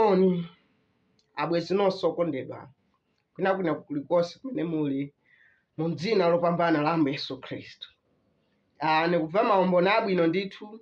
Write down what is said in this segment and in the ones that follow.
Moni abwezi nonse okondedwa kwina kulikonse kumene muli mu dzina lopambana la Ambuye Yesu Khristu. Ndikubva maumboni abwino ndithu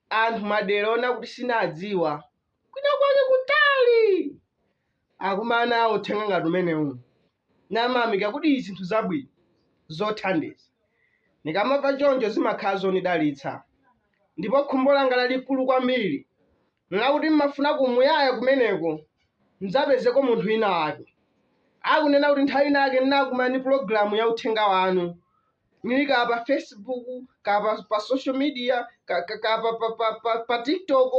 anthu madera ona kuti sinadziwa kwina kwake kutali akumana nawo uthenga ngati umenewu namamika kuti izi zinthu zabwino zothandiza ndikamamva choncho zimakhala zonidalitsa ndipo khumbo langa lalikulu kwambiri lakuti mmafuna kumuyaya kumeneko mdzapezeko munthu wina wake akunena kuti nthawi inake ndinakumana ndi pulogalamu ya uthenga wanu nili pa Facebook pa social media pa TikTok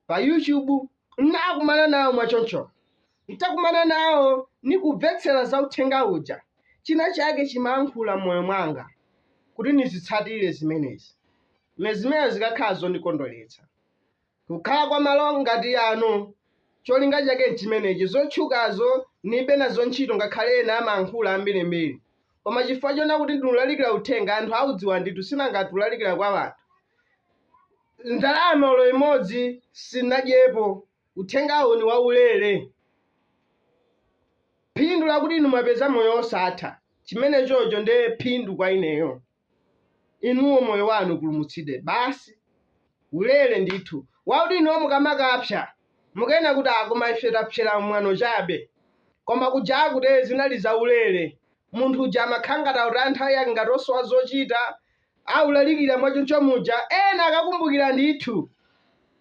pa YouTube ndinakumana nawo mwachoncho ntakumana nawo nikubvetsera za uthenga uja china chake chimayankhula moyo mwanga kuti nizitsatire zimenezi zimene zikakhala zondikondweretsa kukhala kwa malo ngati ano cholinga chake chimenechi zotchukazo nibe nazo ntchito ngakhale ena amayankhula ambirimbiri koma chifukwa chona kuti ndinulalikira uthenga anthu audziwa ndithu sinangati ulalikira kwa wanthu ndalama ulo imodzi sinadyepo uthengawo ni waulere phindu lakuti inu mwapeza moyo osatha chimene chocho ndiye phindu kwa ineyo inuwo moyo wanu upulumutsidwe basi ulere ndithu wakuti inuwo mukamakapsa mukena kuti akoma ife tapsera mwano chabe koma kuja kuti zinali zaulere munthu uja amakhala ngati kuti nthawi yake ngati osowa zochita aulalikira mwachoncho muja ena akakumbukira ndithu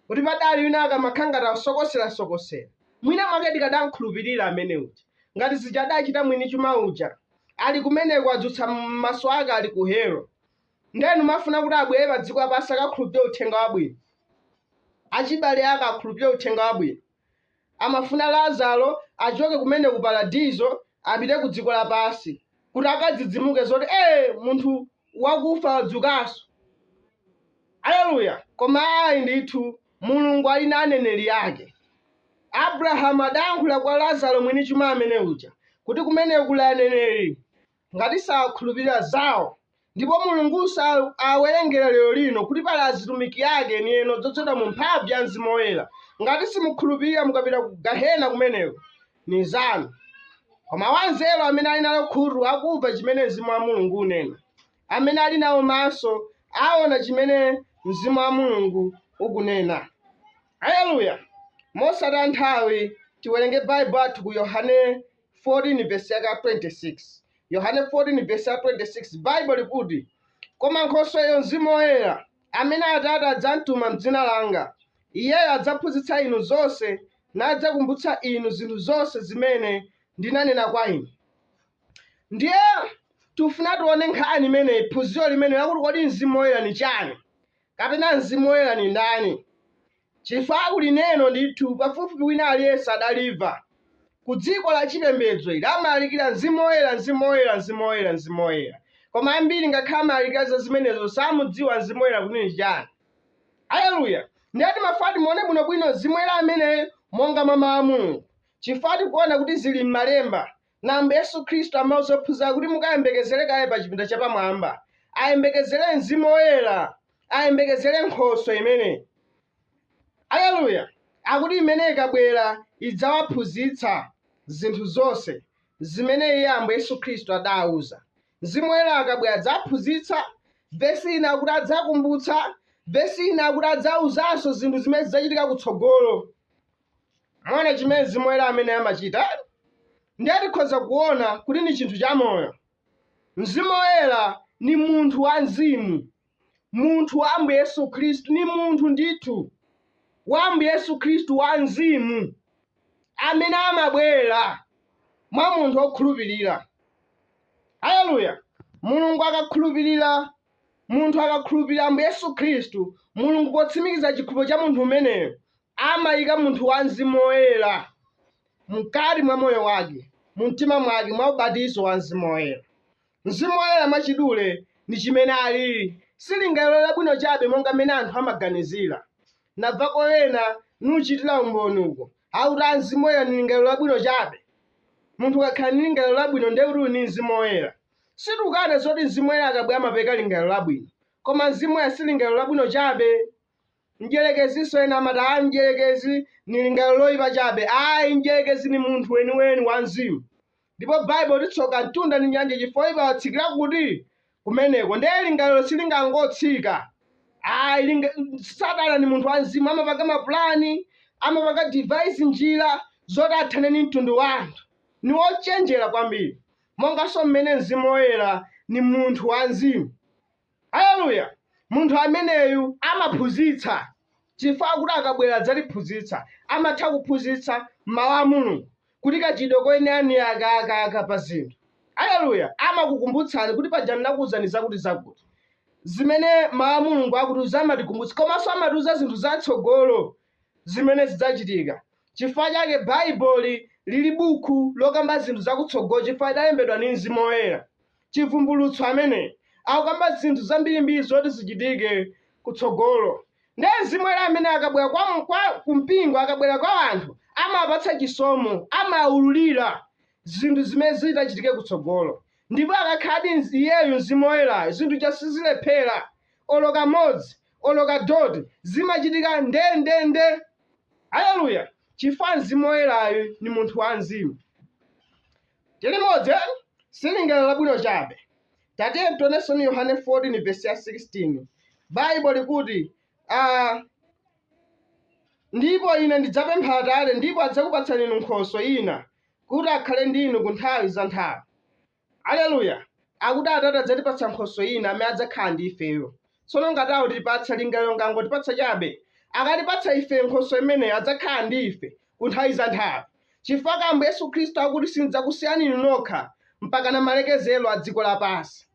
kuti padali wina akamakhala ngati asokosera mwina mwake tikadamkhulupirira amene uja ngati zichadachita mwini chuma uja ali kumeneko adzutsa maso ake ali ku hero ndenu mafuna kuti abwere pa dziko lapansi akakhulupirire uthenga wabwino achibale ake akhulupirire uthenga wabwino amafuna Lazaro achoke kumene ku paradizo apite ku dziko lapansi kuti akadzidzimuke zoti munthu wakufa wadzukanso. Aleluya. Koma ayi ndithu Mulungu ali na aneneri ake. Abrahamu adayankhula kwa Lazaro mwini chuma amene uja kuti kumene kuli aneneri ngati sakhulupirira zawo ndipo Mulunguso awerengera lero lino kuti pali azitumiki ake niyeno zodzera mu mphamvu ya Mzimu Woyera ngati simukhulupirira mukapita ku gahena kumeneko ni zanu koma wanzeru amene ali nalo khutu akumva chimene Mzimu wa Mulungu unena amene ali nawo maso aona chimene Mzimu wa Mulungu ukunena. Haleluya. Mosataya nthawi tiwerenge Bible athu ku Yohane 14 verse 26. Yohane 14 verse 26 Bible likuti koma Nkhosweyo Mzimu Woyera amene Atate adzamtuma m'dzina langa iyeyo adzaphunzitsa inu zonse nadzakumbutsa inu zinthu zonse zimene ndinanena kwa inu. Ndiye tufuna tione nkhani imeneyi phunziro limene lakuti kodi Mzimu Woyera ni chani kapena Mzimu Woyera ni ndani. Chifukwa kuli neno ndithu pafupifupi wina aliyense adalimva ku dziko la chipembedzo ili amalalikira Mzimu Woyera Mzimu Woyera Mzimu Woyera Mzimu Woyera koma ambiri ngakhale amalalikira za zimenezo samudziwa Mzimu Woyera kuti ni chani. Haleluya. Ndiyati mafati muone muno bwino Mzimu Woyera amene monga mama wa Mulungu chifukwa tikuona kuti zili m'malemba na Ambuye Yesu Khristu amazophunzira kuti mukayembekezere kaye pa chipinda chapamwamba ayembekezere Mzimu Woyera ayembekezere Nkhoswe imene. Haleluya. Akuti imene ikabwera idzawaphunzitsa zinthu zonse zimene iye Ambuye Yesu Khristu adauza. Mzimu Woyera akabwera adzaphunzitsa vesi ina akuti adzakumbutsa vesi ina akuti adzauzanso zinthu zimene zidzachitika kutsogolo. Mwana chimene Mzimu Woyera amene amachita ndiye tikhoza kuona kuti ni chinthu cha moyo. Mzimu Woyera ni munthu wa mzimu munthu wa Ambuye Yesu Khristu ni munthu ndithu wa Ambuye Yesu Khristu wa mzimu amene amabwera mwa munthu okhulupirira. Haleluya. Mulungu akakhulupirira munthu akakhulupirira Ambuye Yesu Khristu Mulungu potsimikiza chikhulupiriro cha munthu umeneyo amayika munthu wa Mzimu Woyera mkati mwa moyo wake mumtima mwake mwa ubatizo wa Mzimu Woyera. Mzimu Woyera mwachidule ni chimene alili silingaliro labwino chabe monga mmene anthu amaganizira. Nabvako ena nuchitira umboni uko auti Mzimu Woyera ni lingaliro labwino chabe munthu kakhala ni lingaliro labwino ndiye kuti ni Mzimu Woyera. Situkane zoti Mzimu Woyera akabwera amapeka lingaliro labwino koma Mzimu Woyera si lingaliro labwino chabe. Mdierekezi ena amati mdierekezi ni lingaliro loyipa chabe. Ayi, mdierekezi ni munthu weniweni wa mzimu. Ndipo Baibulo litsoka mtunda ndi nyanja chifukwa iwatsikira kuti kumeneko ndiye lingaliro silingangotsika. Ayi, Satana ni munthu wa mzimu, amapanga mapulani, amapanga device njira zoti athane ni mtundu wa anthu. Ni wochenjera kwambiri, monganso mmene Mzimu Woyera ni munthu wa mzimu. Haleluya! Munthu ameneyu amaphunzitsa, chifukwa kuti akabwera adzatiphunzitsa. Amatha kuphunzitsa mawu a Mulungu kuti kachitidwe koyenera aka pa zinthu. Haleluya! Amakukumbutsani kuti paja ndinakuwuzani zakuti zimene mawu a Mulungu akutiuza amatikumbutsa, komanso amatiuza zinthu zatsogolo zimene zidzachitika. Chifukwa chake Baibulo lili buku lokamba zinthu zakutsogolo, chifukwa lidalembedwa ndi Mzimu Woyera. Chivumbulutso amene akukamba zinthu zambirimbiri zoti zichitike kutsogolo. Ndiye Mzimu Woyera amene akabwera kumpingo, akabwera kwa anthu, amapatsa chisomo, amaululira zinthu zimene zitachitike kutsogolo. Ndipo akakhadi iyeyu Mzimu Woyerayo zinthu sizilephera, olo kamodzi, olo kadoti, zimachitika ndendende. Haleluya! Chifukwa Mzimu Woyerayo ni munthu wa mzimu. Tilimodzi silingaliro labwino chabe. Tatiye tionenso ni Yohane 14 verse ya 16. Baibulo likuti ndipo ine ndidzapempha Atate ndipo adzakupatsani inu Nkhoswe ina kuti akhale ndi inu ku nthawi za nthawi. Haleluya! Akuti Atate adzatipatsa Nkhoswe ina amene adzakhala ndi ifeyo. Tsono ngati akutipatsa lingaliro ngangotipatsa chabe, akatipatsa ife Nkhoswe imeneyo adzakhala ndi ife ku nthawi za nthawi. Chifukwa Ambuye Yesu Khristu akuti sindidzakusiyani inu nokha mpaka na malekezero a dziko lapansi.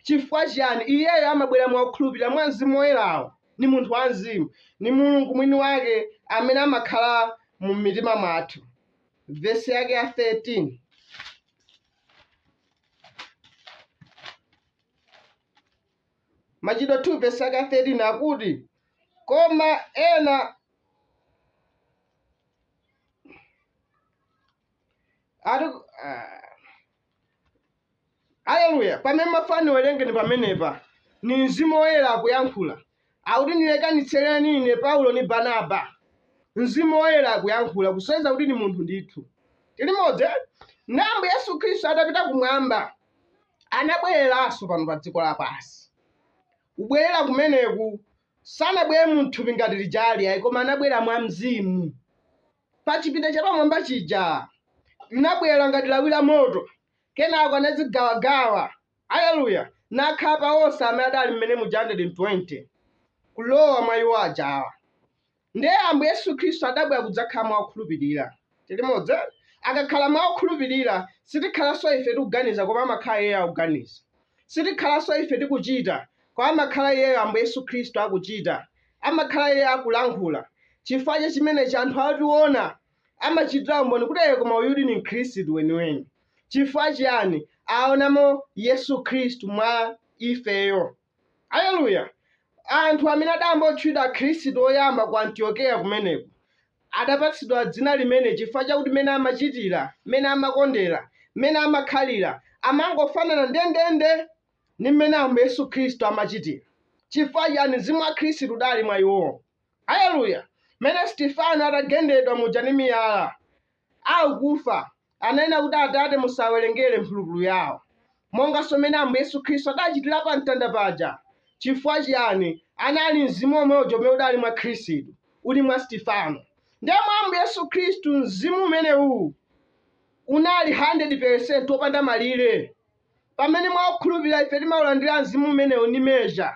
Chifukwa chiyani? Iyeyo amabwera mwakukhulupirira mwa Mzimu Woyerawo, ni munthu wa mzimu, ni Mulungu mwini wake amene amakhala mu mitima mwathu. Vesi yake ya 13. Machitidwe 2 vesi yake ya 13 akuti koma ena Haleluya! Pamene mafani werengeni pamenepa ni Mzimu Woyera akuyankhula. Akuti ndilekanitsereni ine Paulo ni Barnaba. Mzimu Woyera akuyankhula kusonyeza kuti ni munthu ndithu. Tilimodzi nambo Yesu Khristu atapita kumwamba, anabwereranso pano pa dziko lapansi. Kubwerera kumeneku sanabwere muthupi ngati lijali ayi, koma anabwera mwa mzimu. Pa chipinda cha pamwamba chija linabwera ngati lawi la moto, kenako anadzigawagawa. Haleluya! Nakhala pa onse amene adali mmene muja 120 kulowa mwa iwo ajawa. Ndiye Ambuye Yesu Khristu adabwera kudzakhala mwakukhulupirira. Tilimodzi akakhala mwakukhulupirira sitikhalanso ife tikuganiza koma amakhala iye akuganiza. Sitikhalanso ife tikuchita koma amakhala iye Ambuye Yesu Khristu akuchita. Amakhala iye akulankhula. Chifukwa chimenechi anthu ationa amachitira umboni kuti koma uyudi ni Mkhristu weniweni. Chifukwa chiyani? Aonamo Yesu Khristu mwa ifeyo. Haleluya! Anthu amene adambotchedwa Khristu oyamba ku Antiokeya kumeneko adapatsidwa dzina limene chifukwa chakuti mene amachitira, mene amakondera, mene amakhalira amangofanana ndendende ni mmene Ambuye Yesu Khristu amachitira. Chifukwa chiyani? Mzimu wa Khristu udali mwa iwowo. Haleluya! Mene Stefano atagendedwa muja ndi miyala akufa, ananena kuti Atate musawerengere mphulupulu yawo, monganso mmene Ambuye Yesu Khristu adachitira pa mtanda paja. Chifukwa chiyani? Anali mzimu omwewo umene udali mwa Khristu uli mwa Stefano. Ndiye mwa Ambuye Yesu Khristu mzimu umenewu unali 100% opanda malire. Pamene mwakukhulupirira ife timaulandira mzimu umenewu ndi measure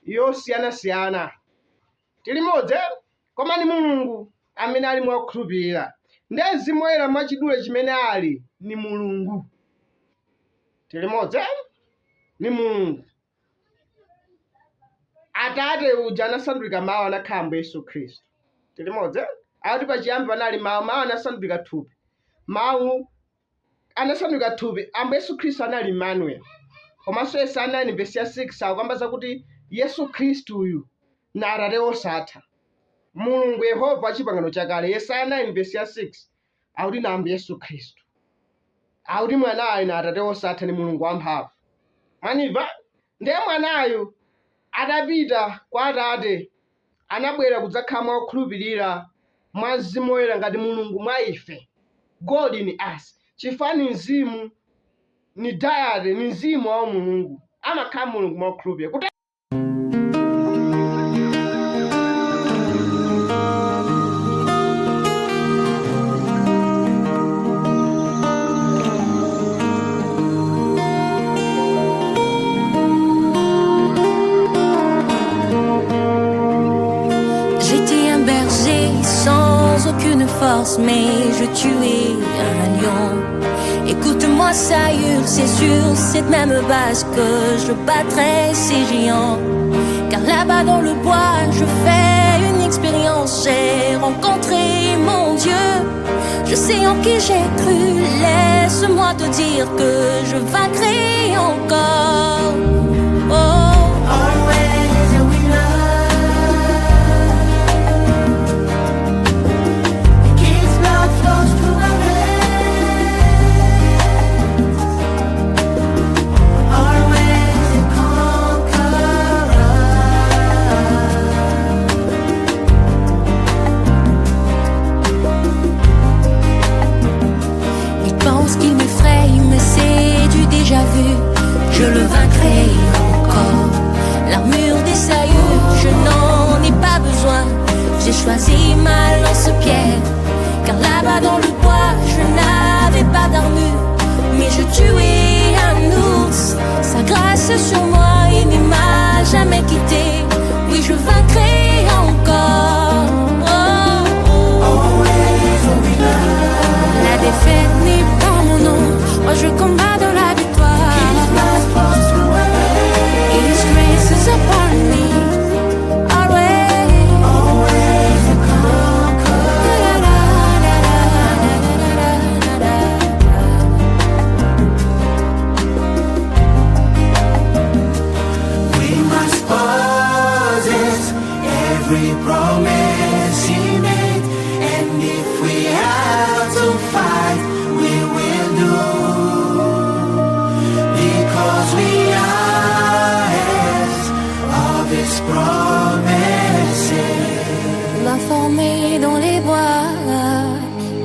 yosiyanasiyana. Tilimodzi koma ni Mulungu amene ali mwakukhulupirira. Ndiye Mzimu Woyera mwachidule chimene ali ni Mulungu. Tilimodzi ni Mulungu. Atate uja anasandulika mawu anakhala Ambuye Yesu Khristu. Tilimodzi akuti pachiyambi panali mawu, mawu anasandulika thupi, mawu anasandulika thupi. Ambuye Yesu Khristu anali Emmanuel. Komanso Yesaya 9 verse ya 6 akukamba zakuti Yesu Khristu uyu na Atate osatha, Mulungu Yehova achipangano chakale. Yesaya 9 verse ya 6 akuti na Ambuye Yesu Khristu akuti mwanayo na Atate osatha ni Mulungu wamphamvu. Mwaniva? Ndiye mwanayo adapita kwa Atate anabwera kudzakhala mwakukhulupirira mwa Mzimu Woyera ngati Mulungu mwa ife, God in us. Chifukwa ni mzimu, ni diary, ni mzimu wa Mulungu, amakhala Mulungu mwakukhulupirira. Aucune force, mais je tuais un lion. Écoute-moi, Saül, c'est sur cette même base que je battrai ces géants. Car là-bas dans le bois, je fais une expérience. J'ai rencontré mon Dieu. Je sais en qui j'ai cru. Laisse-moi te dire que je vaincrai encore. Oh. Je le vaincrai encore. L'armure des Saül, je n'en ai pas besoin. J'ai choisi ma lance-pierre. Car là-bas dans le bois, je n'avais pas d'armure. Mais je tuais un ours. Sa grâce est sur moi, il ne m'a jamais quitté. Oui, je vaincrai encore. Oh, oh. La défaite n'est pas mon nom. Moi je combats dans la victoire. His grace is upon me. Always a conqueror. We must possess every promise he made, and if we have to fight, we will do. Because we are heirs of his promises. Il m'a formé dans les bois,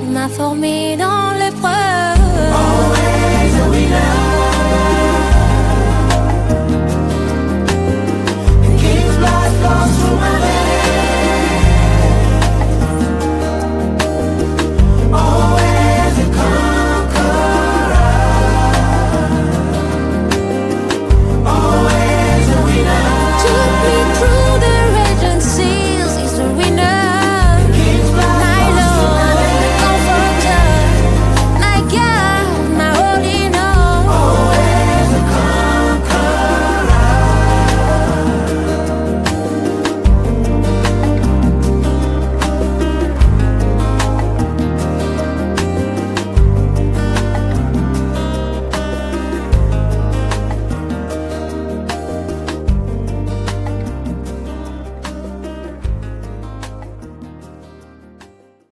il m'a formé dans